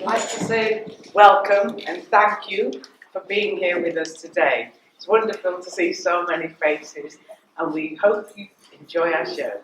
I'd like to say welcome and thank you for being here with us today. It's wonderful to see so many faces, and we hope you enjoy our show.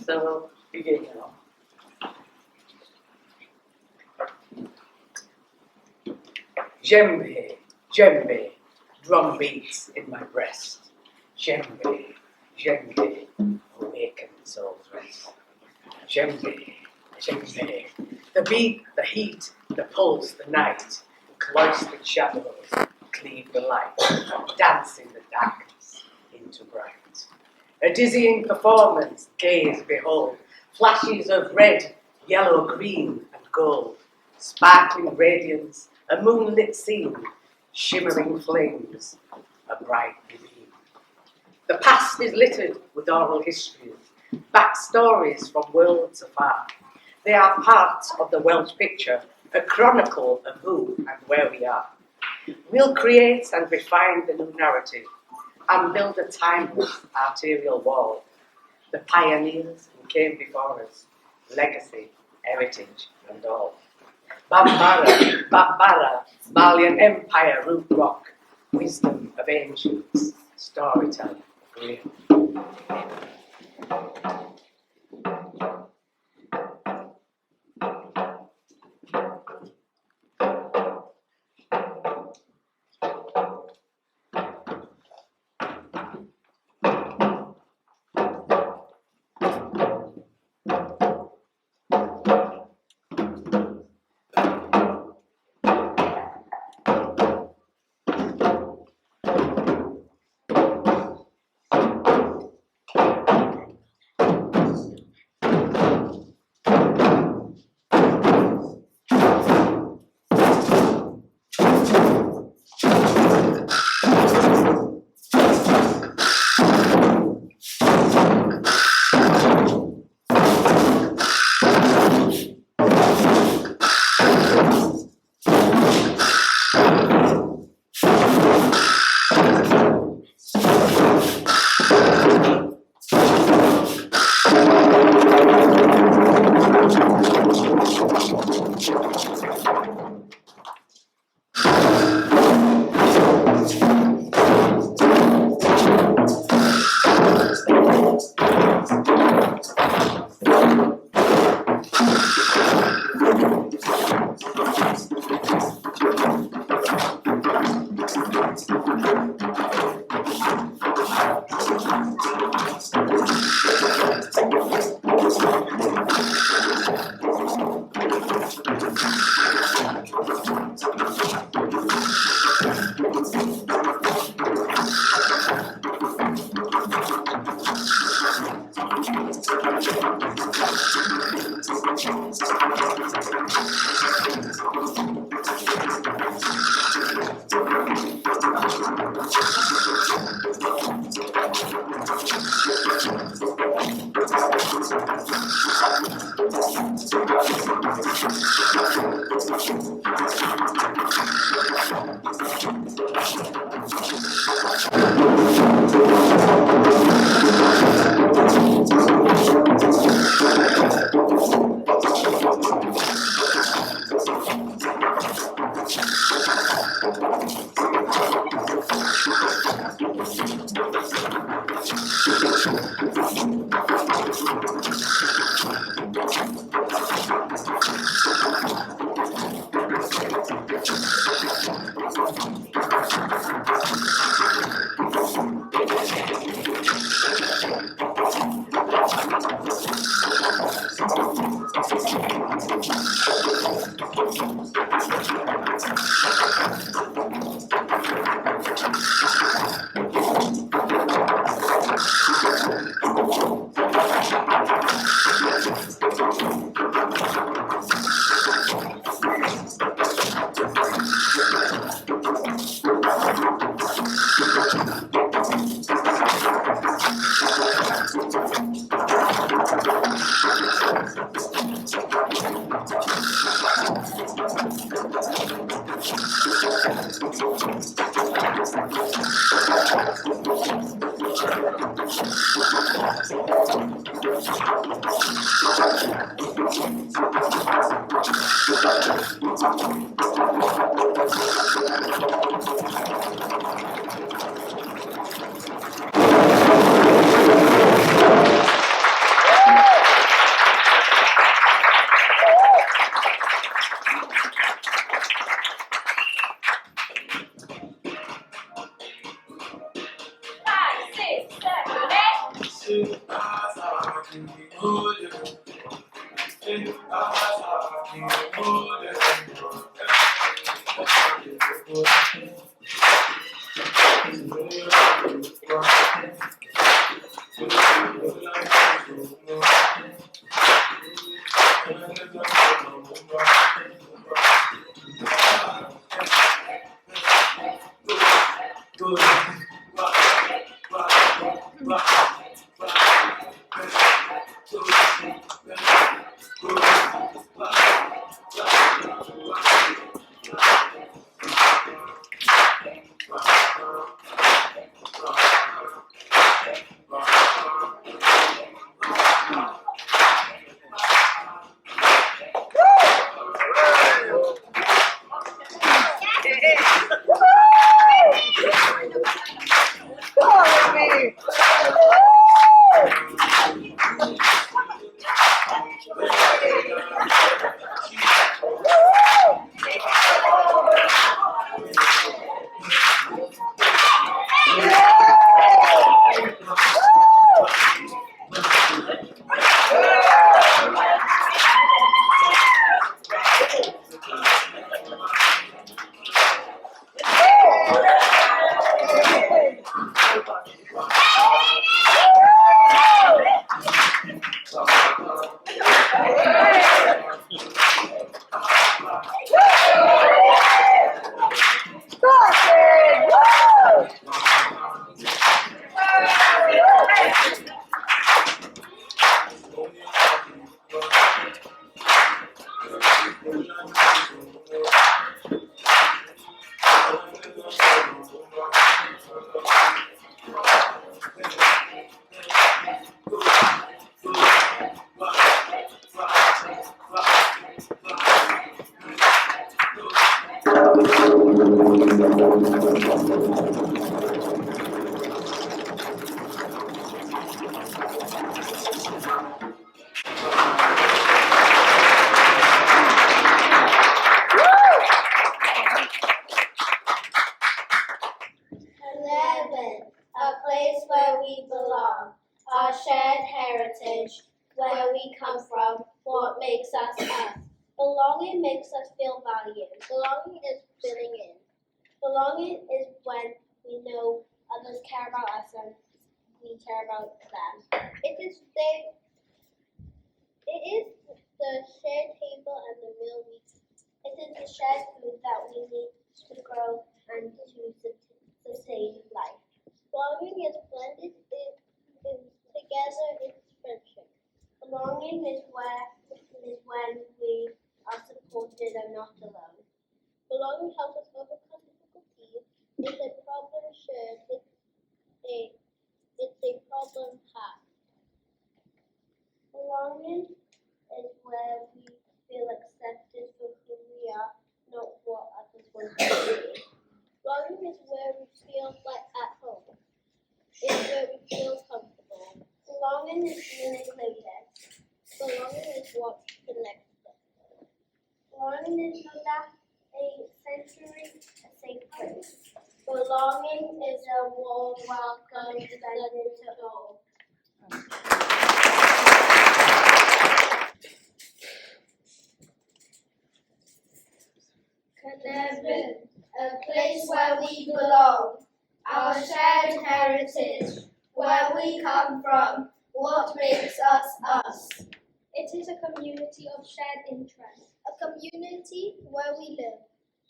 So we'll begin now. Djembe, djembe, drum beats in my breast. Djembe, djembe, awaken soul's rest. Djembe, djembe, the beat, the heat, the pulse, the night, cloistered shadows, cleave the light, dancing the darkness into bright. A dizzying performance, gaze, behold, flashes of red, yellow, green, and gold, sparkling radiance, a moonlit scene, shimmering flames, a bright beam. The past is littered with oral histories, backstories from worlds afar. They are parts of the Welsh picture, a chronicle of who and where we are. We'll create and refine the new narrative and build a timeless arterial wall. The pioneers who came before us, legacy, heritage, and all. Bambara, Bambara, Malian Empire, root rock, wisdom of ancients, storytelling of real. A place where we belong, our shared heritage, where we come from, what makes us us. Belonging makes us feel valued. Belonging is fitting in. Belonging is when we know others care about us and we care about them. It is the shared table and the meal we eat. It is the shared food that we need to grow and to sustain life. Belonging is blended together in friendship. Belonging is when we are supported and not alone. Belonging helps us overcome difficulties. It's a problem shared. It's a problem halved. Belonging is where we feel accepted for who we are, not what others want us to be. Belonging is where we feel like at home. It's where we feel comfortable. Belonging is being included. Belonging is what connects us. Belonging is not a sanctuary, a safe place. Belonging is a warm welcome extended to all. Cynefin, a place where we belong, our shared heritage, where we come from, what makes us us. It is a community of shared interests, a community where we live,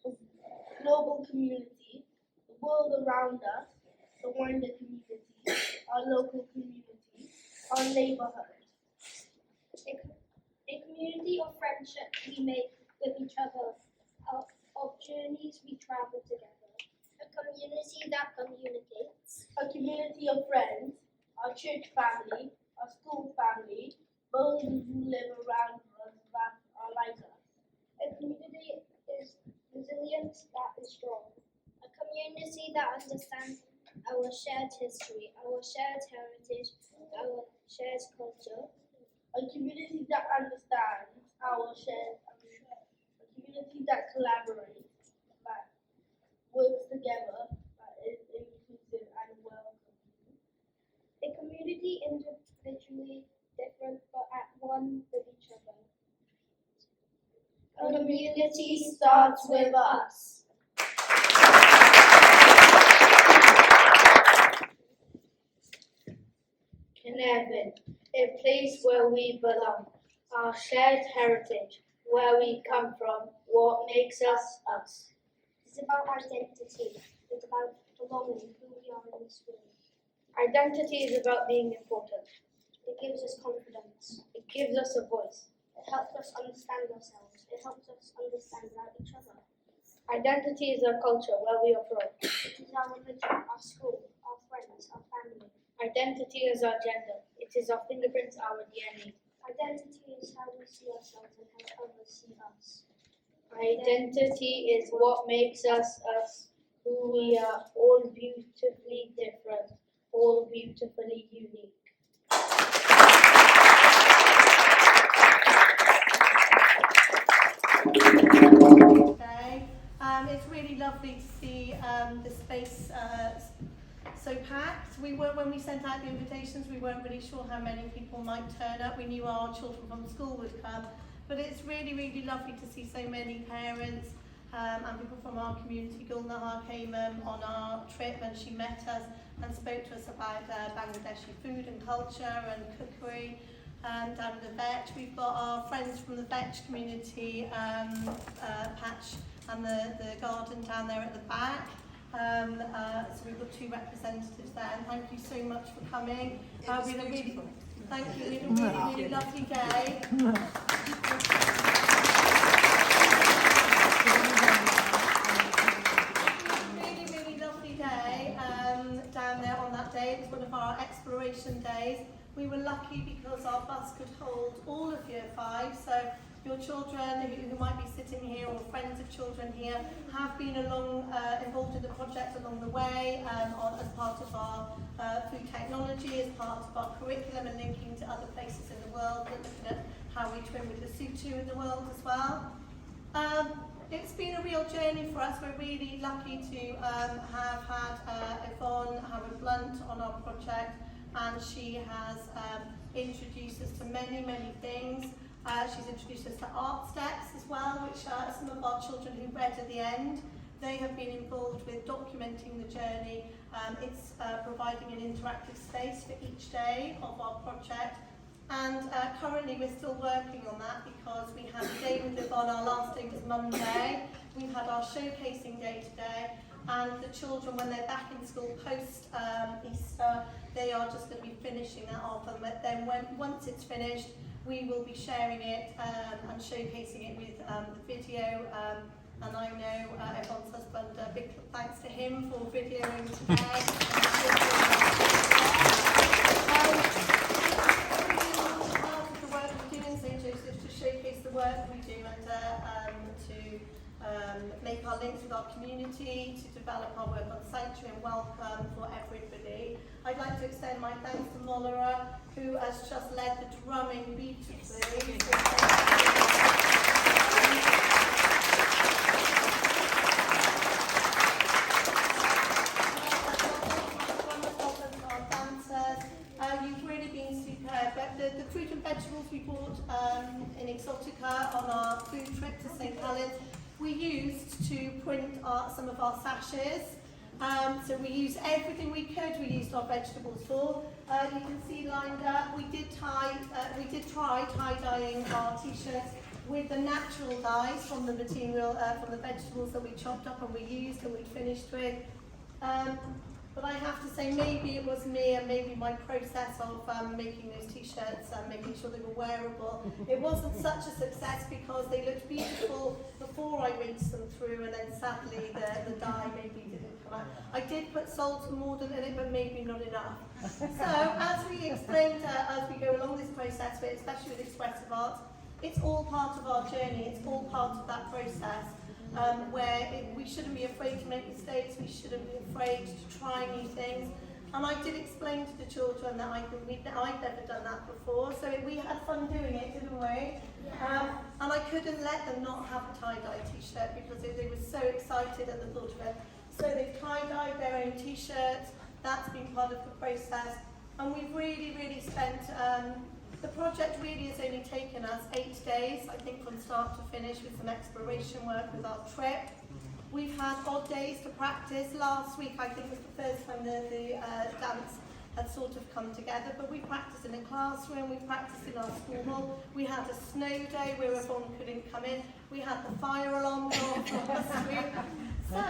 a global community, the world around us, the wider community, our local community, our neighborhood. A community of friendship we make with each other, of journeys we travel together. A community that communicates. A community of friends, our church family, our school family, those who live around us that are like us. A community is resilience that is strong. A community that understands our shared history, our shared heritage, our shared culture. A community that understands our shared, a community that collaborates, that works together, that is inclusive and welcoming. A community be individually different, but at one with each other. A community starts with us. Cynefin, a place where we belong, our shared heritage, where we come from, what makes us us. It's about identity. It's about belonging, who we are in this world. Identity is about being important. It gives us confidence. It gives us a voice. It helps us understand ourselves. It helps us understand each other. Identity is our culture, where we are from. It is our religion, our school, our friends, our family. Identity is our gender. It is our fingerprints, our DNA. Identity is how we see ourselves and how others see us. Identity is what makes us us, who we are, all beautifully different, all beautifully unique. Today. It's really lovely to see the space so packed. When we sent out the invitations, we weren't really sure how many people might turn up. We knew our children from school would come, but it's really, really lovely to see so many parents and people from our community. Gulnahar came on our trip and she met us and spoke to us about Bangladeshi food and culture and cookery. Down at the Vetch, we've got our friends from the Vetch community patch and the garden down there at the back. So we've got two representatives there, and thank you so much for coming. We had a really, thank you, we had a really, really lovely day. Really, really lovely day down there on that day. It was one of our exploration days. We were lucky because our bus could hold all of Year 5, so your children who might be sitting here or friends of children here have been involved in the project along the way as part of our food technology, as part of our curriculum and linking to other places in the world, and looking at how we twin with Lesotho in the world as well. It's been a real journey for us. We're really lucky to have had Yvonne Howard Blunt on our project, and she has introduced us to many, many things. She's introduced us to art steps as well, which some of our children who read at the end, they have been involved with documenting the journey. It's providing an interactive space for each day of our project. And currently we're still working on that because we had a day with Yvonne, our last day was Monday. We've had our showcasing day today, and the children, when they're back in school post Easter, they are just going to be finishing that off, and then once it's finished, we will be sharing it and showcasing it with the video. And I know Yvonne's husband, big thanks to him for videoing today. Part of the work we do in St. Joseph's to showcase the work we do and to make our links with our community, to develop our work on sanctuary and welcome for everybody. I'd like to extend my thanks to Molara, who has just led the drumming beautifully. You've really been superb. But the fruit and vegetables we bought in Exotica on our food trip to St. Helens, we used to print some of our sashes. So we used everything we could. We used our vegetables for. You can see lined up. We did try tie-dyeing our t-shirts with the natural dyes from the material, from the vegetables that we chopped up and we used and we finished with. But I have to say, maybe it was me and maybe my process of making those t-shirts and making sure they were wearable. It wasn't such a success because they looked beautiful before I rinsed them through, and then sadly the dye maybe didn't come out. I did put salt and mordant in it, but maybe not enough. So as we explained as we go along this process, but especially with expressive art, it's all part of our journey, it's all part of that process. We shouldn't be afraid to make mistakes, we shouldn't be afraid to try new things. And I did explain to the children that I'd never done that before, so we had fun doing it, didn't we? And I couldn't let them not have a tie-dye t-shirt because they were so excited at the thought of it. So they've tie-dyed their own t-shirts, that's been part of the process. And we've really spent, the project really has only taken us 8 days, I think, from start to finish, with some exploration work with our trip. We've had odd days to practice. Last week, I think, was the first time the dance had sort of come together, but we practiced in a classroom, we practiced in our school hall, we had a snow day where everyone couldn't come in, we had the fire alarm go off last week. So,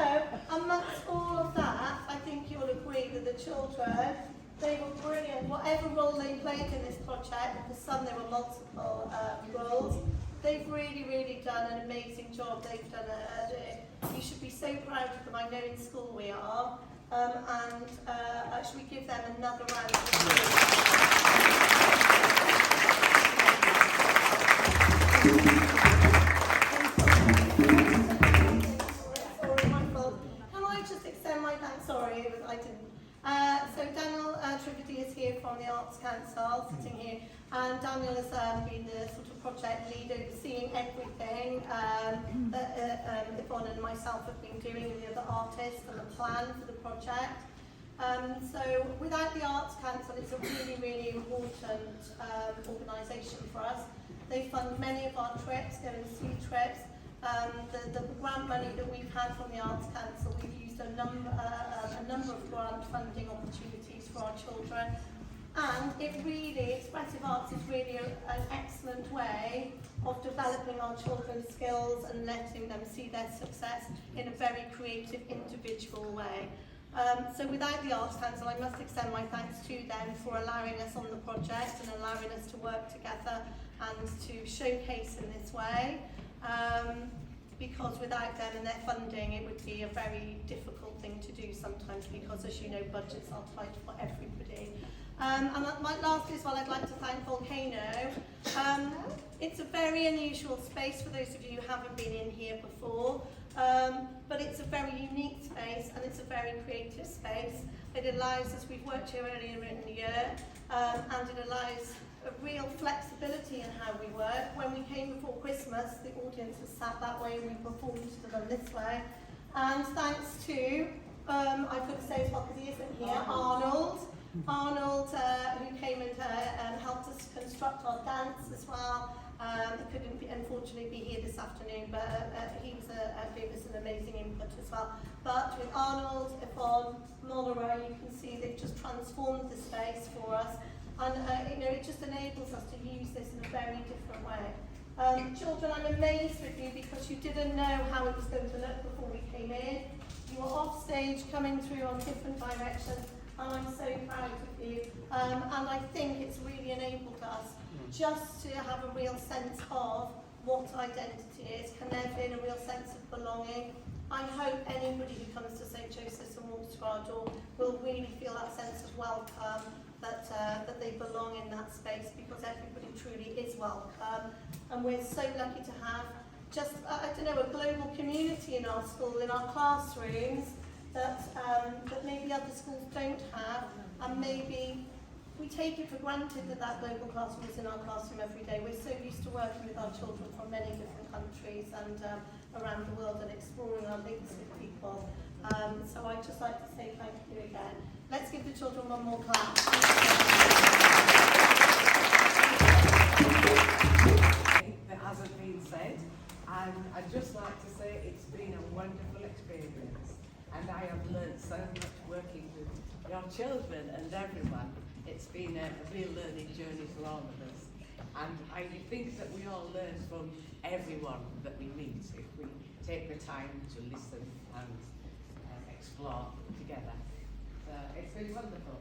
amongst all of that, I think you'll agree that the children, they were brilliant. Whatever role they played in this project, for some there were multiple roles, they've really done an amazing job. They've done you should be so proud of them. I know in school we are. Should we give them another round of applause? Sorry, my fault. Can I just extend my thanks? Sorry, I didn't. So Daniel Trivedi is here from the Arts Council, sitting here, and Daniel has been the sort of project lead, overseeing everything that Yvonne and myself have been doing with the other artists and the plan for the project. So without the Arts Council, it's a really important organisation for us. They fund many of our trips, go and see trips. The grant money that we've had from the Arts Council, we've used a number of grant funding opportunities for our children. And expressive arts is really an excellent way of developing our children's skills and letting them see their success in a very creative, individual way. So without the Arts Council, I must extend my thanks to them for allowing us on the project and allowing us to work together and to showcase in this way. Because without them and their funding, it would be a very difficult thing to do sometimes, because, as you know, budgets are tight for everybody. And my last is, I'd like to thank Volcano. It's a very unusual space for those of you who haven't been in here before, but it's a very unique space and it's a very creative space. It allows us, we've worked here earlier in the year, and it allows a real flexibility in how we work. When we came before Christmas, the audience was sat that way and we performed to them this way. And thanks to, I've got to say as well, because he isn't here, Arnold, who came and helped us construct our dance as well. He couldn't unfortunately be here this afternoon, but he gave us an amazing input as well. But with Arnold, Yvonne, Monera, you can see they've just transformed the space for us. And it just enables us to use this in a very different way. Children, I'm amazed with you because you didn't know how it was going to look before we came in. You were off stage, coming through on different directions, and I'm so proud of you. And I think it's really enabled us just to have a real sense of what identity is, Cynefin, a real sense of belonging. I hope anybody who comes to St. Joseph's and walks through our door will really feel that sense of welcome, that they belong in that space, because everybody truly is welcome. And we're so lucky to have just, a global community in our school, in our classrooms, that maybe other schools don't have, and maybe we take it for granted that global classroom is in our classroom every day. We're so used to working with our children from many different countries and around the world and exploring our links with people. So I'd just like to say thank you again. Let's give the children one more clap. That hasn't been said, and I'd just like to say it's been a wonderful experience, and I have learned so much working with your children and everyone. It's been a real learning journey for all of us, and I think that we all learn from everyone that we meet if we take the time to listen and explore together. So it's been wonderful.